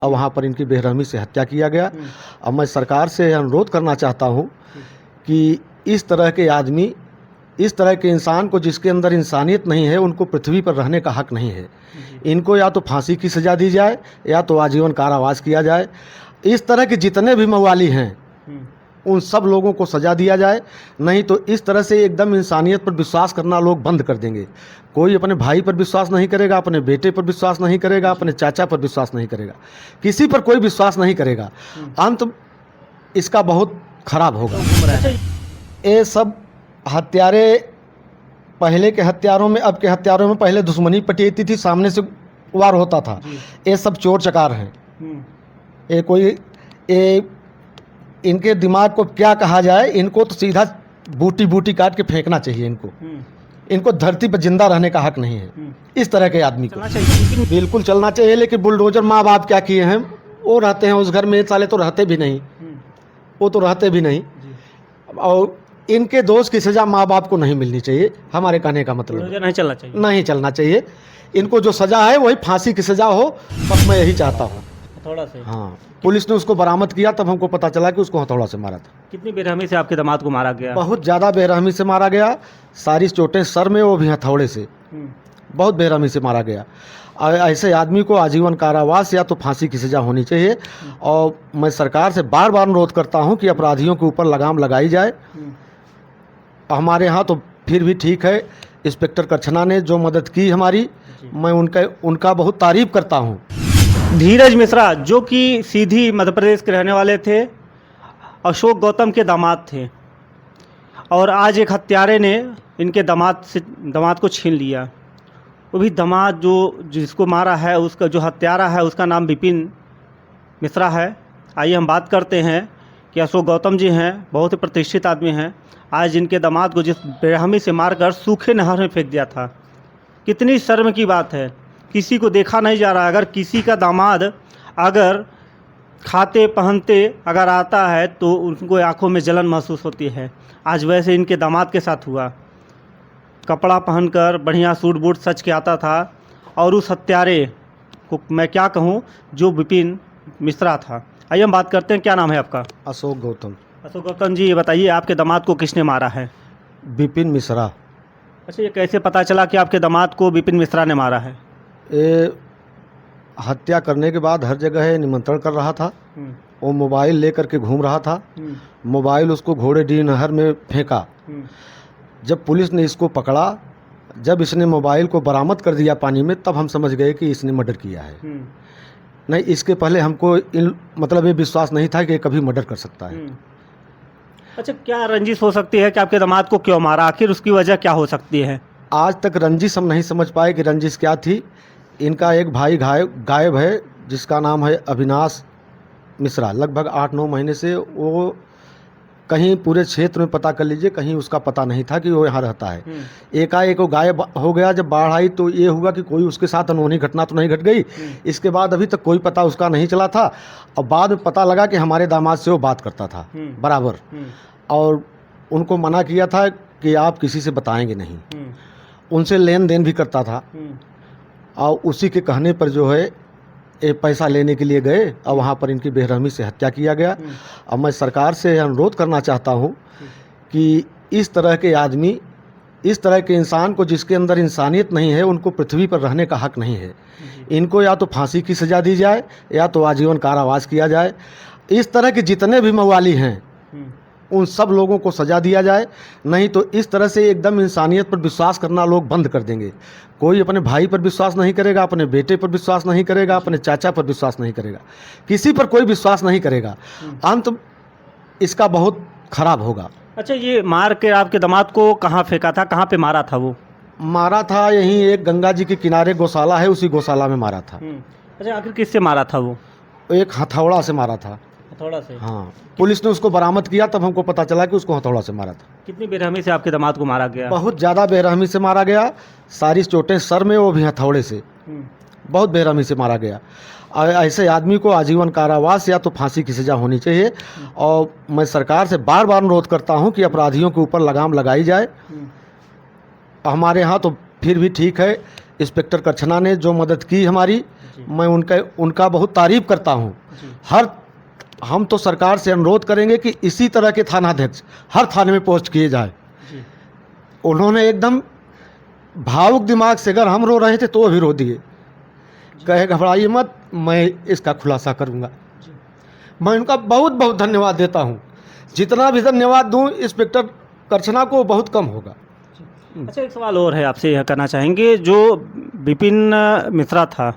और वहाँ पर इनकी बेरहमी से हत्या किया गया। अब मैं सरकार से अनुरोध करना चाहता हूँ कि इस तरह के आदमी, इस तरह के इंसान को जिसके अंदर इंसानियत नहीं है, उनको पृथ्वी पर रहने का हक नहीं है। इनको या तो फांसी की सज़ा दी जाए या तो आजीवन कारावास किया जाए। इस तरह के जितने भी मवाली हैं उन सब लोगों को सज़ा दिया जाए, नहीं तो इस तरह से एकदम इंसानियत पर विश्वास करना लोग बंद कर देंगे। कोई अपने भाई पर विश्वास नहीं करेगा, अपने बेटे पर विश्वास नहीं करेगा, अपने चाचा पर विश्वास नहीं करेगा, किसी पर कोई विश्वास नहीं करेगा। अंत इसका बहुत खराब होगा। ये सब हत्यारे पहले के हत्यारों में, अब के हत्यारों में पहले दुश्मनी पटीती थी, सामने से वार होता था। ये सब चोर चकार हैं। ये कोई इनके दिमाग को क्या कहा जाए, इनको तो सीधा बूटी बूटी काट के फेंकना चाहिए। इनको धरती पर जिंदा रहने का हक नहीं है। इस तरह के आदमी को बिल्कुल चलना चाहिए। लेकिन बुलडोजर माँ बाप क्या किए हैं, वो रहते हैं उस घर में, साले तो रहते भी नहीं, वो तो रहते भी नहीं। और इनके दोस्त की सज़ा माँ बाप को नहीं मिलनी चाहिए। हमारे कहने का मतलब नहीं चलना चाहिए, नहीं चलना चाहिए। इनको जो सज़ा है वही फांसी की सज़ा हो, बस मैं यही चाहता हूँ। थोड़ा से हाँ, पुलिस ने उसको बरामद किया तब हमको पता चला कि उसको हथौड़ा से मारा था। कितनी बेरहमी से आपके दामाद को मारा गया? बहुत ज़्यादा बेरहमी से मारा गया। सारी चोटें सर में, वो भी हथौड़े से, बहुत बेरहमी से मारा गया। ऐसे आदमी को आजीवन कारावास या तो फांसी की सज़ा होनी चाहिए। और मैं सरकार से बार बार अनुरोध करता हूँ कि अपराधियों के ऊपर लगाम लगाई जाए। हमारे यहाँ तो फिर भी ठीक है, इंस्पेक्टर करछना ने जो मदद की हमारी, मैं उनका बहुत तारीफ करता हूँ। धीरज मिश्रा जो कि सीधी मध्य प्रदेश के रहने वाले थे, अशोक गौतम के दामाद थे, और आज एक हत्यारे ने इनके दामाद को छीन लिया। वो भी दामाद जो जिसको मारा है, उसका जो हत्यारा है उसका नाम विपिन मिश्रा है। आइए हम बात करते हैं कि अशोक गौतम जी हैं, बहुत ही प्रतिष्ठित आदमी हैं। आज इनके दामाद को जिस बेरहमी से मारकर सूखे नहर में फेंक दिया था, कितनी शर्म की बात है। किसी को देखा नहीं जा रहा। अगर किसी का दामाद अगर खाते पहनते अगर आता है तो उनको आंखों में जलन महसूस होती है। आज वैसे इनके दामाद के साथ हुआ। कपड़ा पहनकर बढ़िया सूट बूट सच के आता था, और उस हत्यारे को मैं क्या कहूँ जो विपिन मिश्रा था। आइए हम बात करते हैं, क्या नाम है आपका? अशोक गौतम। अशोक गौतम जी, ये बताइए आपके दामाद को किसने मारा है? विपिन मिश्रा। अच्छा, ये कैसे पता चला कि आपके दामाद को विपिन मिश्रा ने मारा है? ये हत्या करने के बाद हर जगह निमंत्रण कर रहा था। वो मोबाइल लेकर के घूम रहा था। मोबाइल उसको घोड़ेडीह नहर में फेंका। जब पुलिस ने इसको पकड़ा, जब इसने मोबाइल को बरामद कर दिया पानी में, तब हम समझ गए कि इसने मर्डर किया है। नहीं, इसके पहले हमको मतलब ये विश्वास नहीं था कि ये कभी मर्डर कर सकता है। अच्छा, क्या रंजिश हो सकती है कि आपके दामाद को क्यों मारा? आखिर उसकी वजह क्या हो सकती है? आज तक रंजिश हम नहीं समझ पाए कि रंजिश क्या थी। इनका एक भाई गायब है जिसका नाम है अविनाश मिश्रा। लगभग 8-9 महीने से वो कहीं पूरे क्षेत्र में पता कर लीजिए, कहीं उसका पता नहीं था कि वो यहाँ रहता है। एकाएक वो गायब हो गया। जब बाढ़ आई तो ये हुआ कि कोई उसके साथ अनहोनी घटना तो नहीं घट गई। इसके बाद अभी तक कोई पता उसका नहीं चला था। और बाद में पता लगा कि हमारे दामाद से वो बात करता था बराबर, और उनको मना किया था कि आप किसी से बताएंगे नहीं। उनसे लेन देन भी करता था, और उसी के कहने पर जो है ये पैसा लेने के लिए गए, और वहाँ पर इनकी बेरहमी से हत्या किया गया। अब मैं सरकार से अनुरोध करना चाहता हूँ कि इस तरह के आदमी, इस तरह के इंसान को जिसके अंदर इंसानियत नहीं है, उनको पृथ्वी पर रहने का हक नहीं है। इनको या तो फांसी की सज़ा दी जाए या तो आजीवन कारावास किया जाए। इस तरह के जितने भी मवाली हैं उन सब लोगों को सज़ा दिया जाए, नहीं तो इस तरह से एकदम इंसानियत पर विश्वास करना लोग बंद कर देंगे। कोई अपने भाई पर विश्वास नहीं करेगा, अपने बेटे पर विश्वास नहीं करेगा, अपने चाचा पर विश्वास नहीं करेगा, किसी पर कोई विश्वास नहीं करेगा। अंत इसका बहुत खराब होगा। अच्छा, ये मार के आपके दामाद को कहाँ फेंका था? कहाँ पे मारा था? वो मारा था यहीं एक गंगा जी के किनारे गौशाला है, उसी गौशाला में मारा था। अच्छा, आखिर किससे मारा था? वो एक हथौड़ा से मारा था। हथौड़ा से? हाँ, पुलिस ने उसको बरामद किया तब हमको पता चला कि उसको हथौड़ा से मारा था। कितनी बेरहमी से आपके दामाद को मारा गया? बहुत ज़्यादा बेरहमी से मारा गया। सारी चोटें सर में, वो भी हथौड़े से, बहुत बेरहमी से मारा गया। ऐसे आदमी को आजीवन कारावास या तो फांसी की सज़ा होनी चाहिए। और मैं सरकार से बार बार अनुरोध करता हूँ कि अपराधियों के ऊपर लगाम लगाई जाए। हमारे यहाँ तो फिर भी ठीक है, इंस्पेक्टर करछना ने जो मदद की हमारी, मैं उनका बहुत तारीफ करता हूँ। हम तो सरकार से अनुरोध करेंगे कि इसी तरह के थानाध्यक्ष हर थाने में पोस्ट किए जाए। उन्होंने एकदम भावुक दिमाग से, अगर हम रो रहे थे तो वो भी रो दिए, कहे घबराइए मत, मैं इसका खुलासा करूँगा। मैं उनका बहुत बहुत धन्यवाद देता हूँ। जितना भी धन्यवाद दूँ इंस्पेक्टर करछना को बहुत कम होगा। अच्छा, एक सवाल और है, आपसे यह करना चाहेंगे, जो विपिन मिश्रा था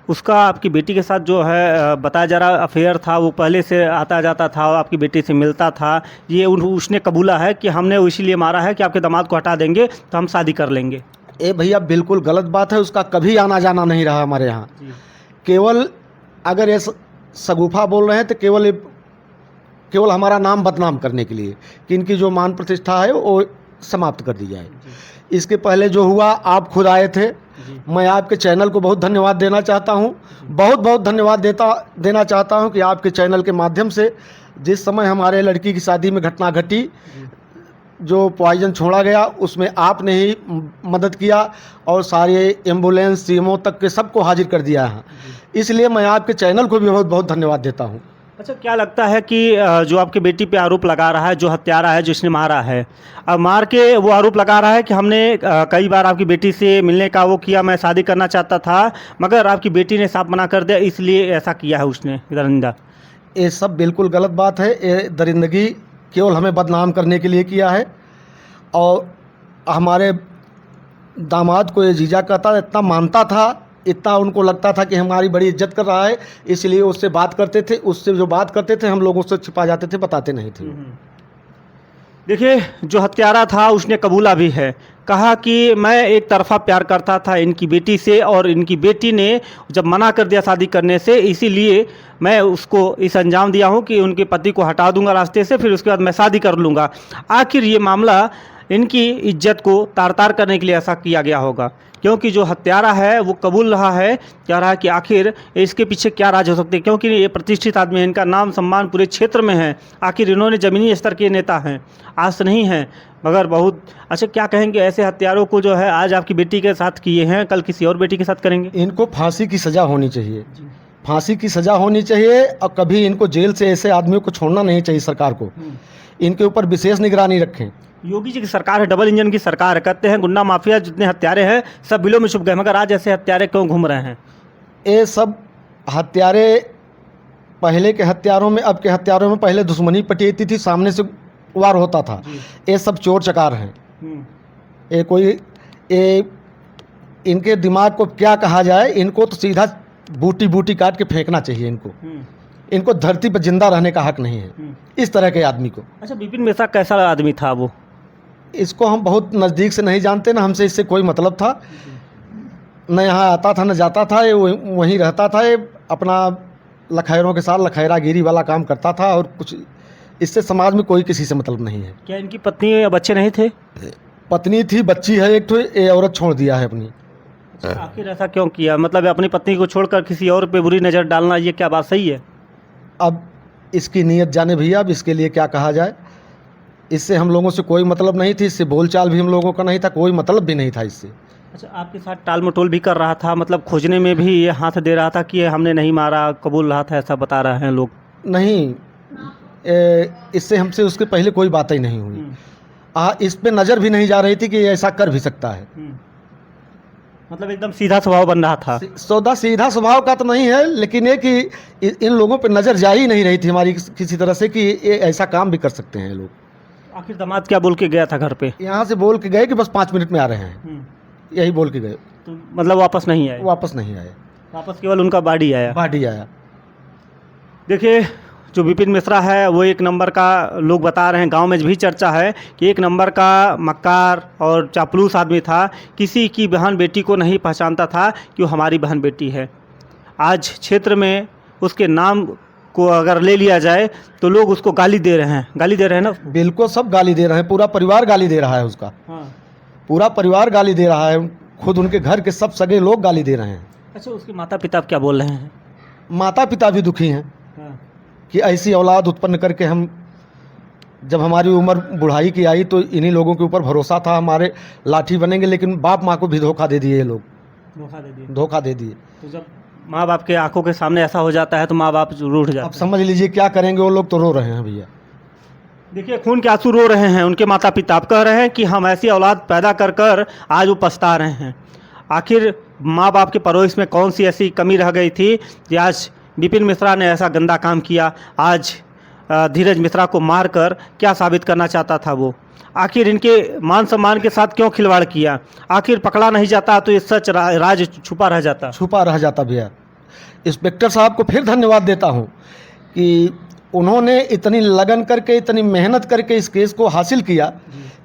उसका आपकी बेटी के साथ जो है बताया जा रहा अफेयर था, वो पहले से आता जाता था, आपकी बेटी से मिलता था, ये उसने कबूला है कि हमने इसीलिए मारा है कि आपके दामाद को हटा देंगे तो हम शादी कर लेंगे। ए भैया, बिल्कुल गलत बात है। उसका कभी आना जाना नहीं रहा हमारे यहाँ। केवल अगर ये सगुफा बोल रहे हैं तो केवल हमारा नाम बदनाम करने के लिए कि इनकी जो मान प्रतिष्ठा है वो समाप्त कर दी जाए। इसके पहले जो हुआ, आप खुद आए थे, मैं आपके चैनल को बहुत धन्यवाद देना चाहता हूँ। बहुत बहुत धन्यवाद देना चाहता हूँ कि आपके चैनल के माध्यम से जिस समय हमारे लड़की की शादी में घटना घटी, जो पॉइजन छोड़ा गया, उसमें आपने ही मदद किया और सारे एम्बुलेंस सीएमओ तक के सबको हाजिर कर दिया है। इसलिए मैं आपके चैनल को भी बहुत बहुत धन्यवाद देता हूँ। अच्छा, क्या लगता है कि जो आपकी बेटी पे आरोप लगा रहा है, जो हत्यारा है, जिसने मारा है, अब मार के वो आरोप लगा रहा है कि हमने कई बार आपकी बेटी से मिलने का वो किया, मैं शादी करना चाहता था, मगर आपकी बेटी ने साफ मना कर दिया, इसलिए ऐसा किया है उसने दरिंदा। ये सब बिल्कुल गलत बात है। ये दरिंदगी केवल हमें बदनाम करने के लिए किया है। और हमारे दामाद को ये जीजा कहता, इतना मानता था, इतना उनको लगता था कि हमारी बड़ी इज्जत कर रहा है, इसलिए उससे बात करते थे। उससे जो बात करते थे हम लोग उससे छिपा जाते थे, बताते नहीं थे। देखिए, जो हत्यारा था उसने कबूला भी है, कहा कि मैं एक तरफा प्यार करता था इनकी बेटी से, और इनकी बेटी ने जब मना कर दिया शादी करने से, इसीलिए मैं उसको इस अंजाम दिया हूं कि उनके पति को हटा दूंगा रास्ते से, फिर उसके बाद मैं शादी कर लूँगा। आखिर ये मामला इनकी इज्जत को तार तार करने के लिए ऐसा किया गया होगा, क्योंकि जो हत्यारा है वो कबूल रहा है, कह रहा है कि आखिर इसके पीछे क्या राज हो सकते हैं, क्योंकि ये प्रतिष्ठित आदमी है, इनका नाम सम्मान पूरे क्षेत्र में है। आखिर इन्होंने ज़मीनी स्तर के नेता हैं, आज से नहीं हैं, मगर बहुत अच्छा। क्या कहेंगे ऐसे हत्यारों को जो है आज आपकी बेटी के साथ किए हैं, कल किसी और बेटी के साथ करेंगे? इनको फांसी की सज़ा होनी चाहिए, फांसी की सज़ा होनी चाहिए। और कभी इनको जेल से ऐसे आदमियों को छोड़ना नहीं चाहिए। सरकार को इनके ऊपर विशेष निगरानी रखें। योगी जी की सरकार है, डबल इंजन की सरकार है, कहते हैं गुंडा माफिया जितने हत्यारे हैं सब बिलों में छुप गए, मगर आज ऐसे हत्यारे क्यों घूम रहे हैं? ये सब हत्यारे पहले के हत्यारों में, अब के हत्यारों में पहले दुश्मनी पटीती थी, सामने से वार होता था। ये सब चोर चकार हैं। ये इनके दिमाग को क्या कहा जाए, इनको तो सीधा बूटी बूटी काट के फेंकना चाहिए। इनको धरती पर जिंदा रहने का हक नहीं है इस तरह के आदमी को। अच्छा, विपिन मिश्रा कैसा आदमी था वो? इसको हम बहुत नज़दीक से नहीं जानते, ना हमसे इससे कोई मतलब था, न यहाँ आता था न जाता था। ये वहीं रहता था, ये अपना लखैरों के साथ लखैरागिरी वाला काम करता था, और कुछ इससे समाज में कोई किसी से मतलब नहीं है। क्या इनकी पत्नी या बच्चे नहीं थे? पत्नी थी, बच्ची है एक, तो ये औरत छोड़ दिया है अपनी। आखिर ऐसा क्यों किया? मतलब अपनी पत्नी को छोड़कर किसी और पे बुरी नज़र डालना, ये क्या बात सही है? अब इसकी नीयत जाने भैया, अब इसके लिए क्या कहा जाए। इससे हम लोगों से कोई मतलब नहीं थी, इससे बोलचाल भी हम लोगों का नहीं था, कोई मतलब भी नहीं था इससे। अच्छा, आपके साथ टाल मटोल भी कर रहा था, मतलब खोजने में भी ये हाथ दे रहा था कि हमने नहीं मारा, कबूल रहा था, ऐसा बता रहे हैं लोग? नहीं, इससे हमसे उसके पहले कोई बात ही नहीं हुई। इस पे नज़र भी नहीं जा रही थी कि ये ऐसा कर भी सकता है। मतलब एकदम सीधा स्वभाव बन रहा था। सीधा स्वभाव का तो नहीं है, लेकिन ये कि इन लोगों पे नज़र जा ही नहीं रही थी हमारी किसी तरह से कि ये ऐसा काम भी कर सकते हैं लोग। आखिर दामाद क्या बोल के गया था घर पे? यहाँ से बोल के गए कि बस 5 मिनट में आ रहे हैं, यही बोल के गए। तो मतलब वापस नहीं आए? वापस नहीं आए, वापस केवल उनका बॉडी आया। बॉडी आया। देखिए, जो विपिन मिश्रा है वो एक नंबर का, लोग बता रहे हैं, गांव में भी चर्चा है कि एक नंबर का मक्कार और चापलूस आदमी था। किसी की बहन बेटी को नहीं पहचानता था कि वो हमारी बहन बेटी है। आज क्षेत्र में उसके नाम को अगर ले लिया जाए तो लोग उसको गाली दे रहे हैं ना? बिल्कुल, सब गाली दे रहे हैं, पूरा परिवार गाली दे रहा है उसका। पूरा परिवार गाली दे रहा है, खुद उनके घर के सब सगे लोग गाली दे रहे हैं। अच्छा, उसके माता पिता क्या बोल रहे हैं? माता पिता भी दुखी हैं कि ऐसी औलाद उत्पन्न करके हम, जब हमारी उम्र बुढ़ाई की आई तो इन्हीं लोगों के ऊपर भरोसा था हमारे लाठी बनेंगे, लेकिन बाप माँ को भी धोखा दे दिए ये लोग, धोखा दे दिए। तो जब माँ बाप के आंखों के सामने ऐसा हो जाता है तो माँ बाप रूठ अब जाते हैं। समझ लीजिए क्या करेंगे, वो लोग तो रो रहे हैं भैया। देखिए खून के आंसू रो रहे हैं उनके माता पिता। आप कह रहे हैं कि हम ऐसी औलाद पैदा कर कर आज वो पछता रहे हैं। आखिर माँ बाप के परवरिश में कौन सी ऐसी कमी रह गई थी कि आज विपिन मिश्रा ने ऐसा गंदा काम किया। आज धीरज मिश्रा को मारकर क्या साबित करना चाहता था वो? आखिर इनके मान सम्मान के साथ क्यों खिलवाड़ किया? आखिर पकड़ा नहीं जाता तो ये सच राज छुपा रह जाता। छुपा रह जाता भैया। इंस्पेक्टर साहब को फिर धन्यवाद देता हूँ कि उन्होंने इतनी लगन करके, इतनी मेहनत करके इस केस को हासिल किया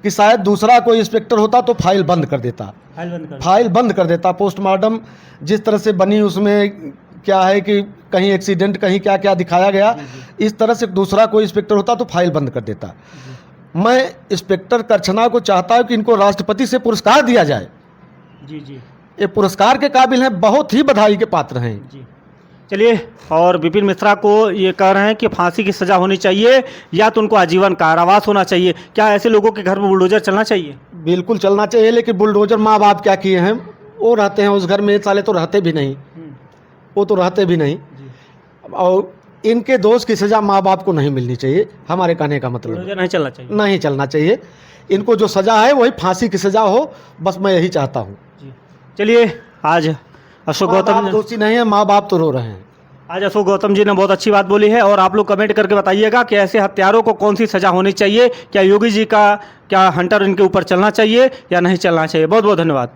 कि शायद दूसरा कोई इंस्पेक्टर होता तो फाइल बंद कर देता। फाइल बंद कर देता। पोस्टमार्टम जिस तरह से बनी उसमें क्या है कि कहीं एक्सीडेंट, कहीं क्या क्या दिखाया गया, इस तरह से दूसरा कोई इंस्पेक्टर होता तो फाइल बंद कर देता। मैं इंस्पेक्टर करछना को चाहता हूँ कि इनको राष्ट्रपति से पुरस्कार दिया जाए। जी जी ये पुरस्कार के काबिल हैं, बहुत ही बधाई के पात्र हैं। जी। चलिए, और विपिन मिश्रा को ये कह रहे हैं कि फांसी की सज़ा होनी चाहिए या तो उनको आजीवन कारावास होना चाहिए। क्या ऐसे लोगों के घर में बुलडोजर चलना चाहिए? बिल्कुल चलना चाहिए, लेकिन बुलडोजर माँ बाप क्या किए हैं? वो रहते हैं उस घर में, साले तो रहते भी नहीं, वो तो रहते भी नहीं। और इनके दोष की सज़ा माँ बाप को नहीं मिलनी चाहिए, हमारे कहने का मतलब। बुलडोजर नहीं चलना चाहिए। नहीं चलना चाहिए। इनको जो सज़ा है वही फांसी की सज़ा हो, बस मैं यही चाहता हूँ। चलिए, आज अशोक गौतम दोषी नहीं है, माँ बाप तो रो रहे हैं। आज अशोक गौतम जी ने बहुत अच्छी बात बोली है। और आप लोग कमेंट करके बताइएगा कि ऐसे हत्यारों को कौन सी सज़ा होनी चाहिए। क्या योगी जी का, क्या हंटर इनके ऊपर चलना चाहिए या नहीं चलना चाहिए? बहुत बहुत धन्यवाद।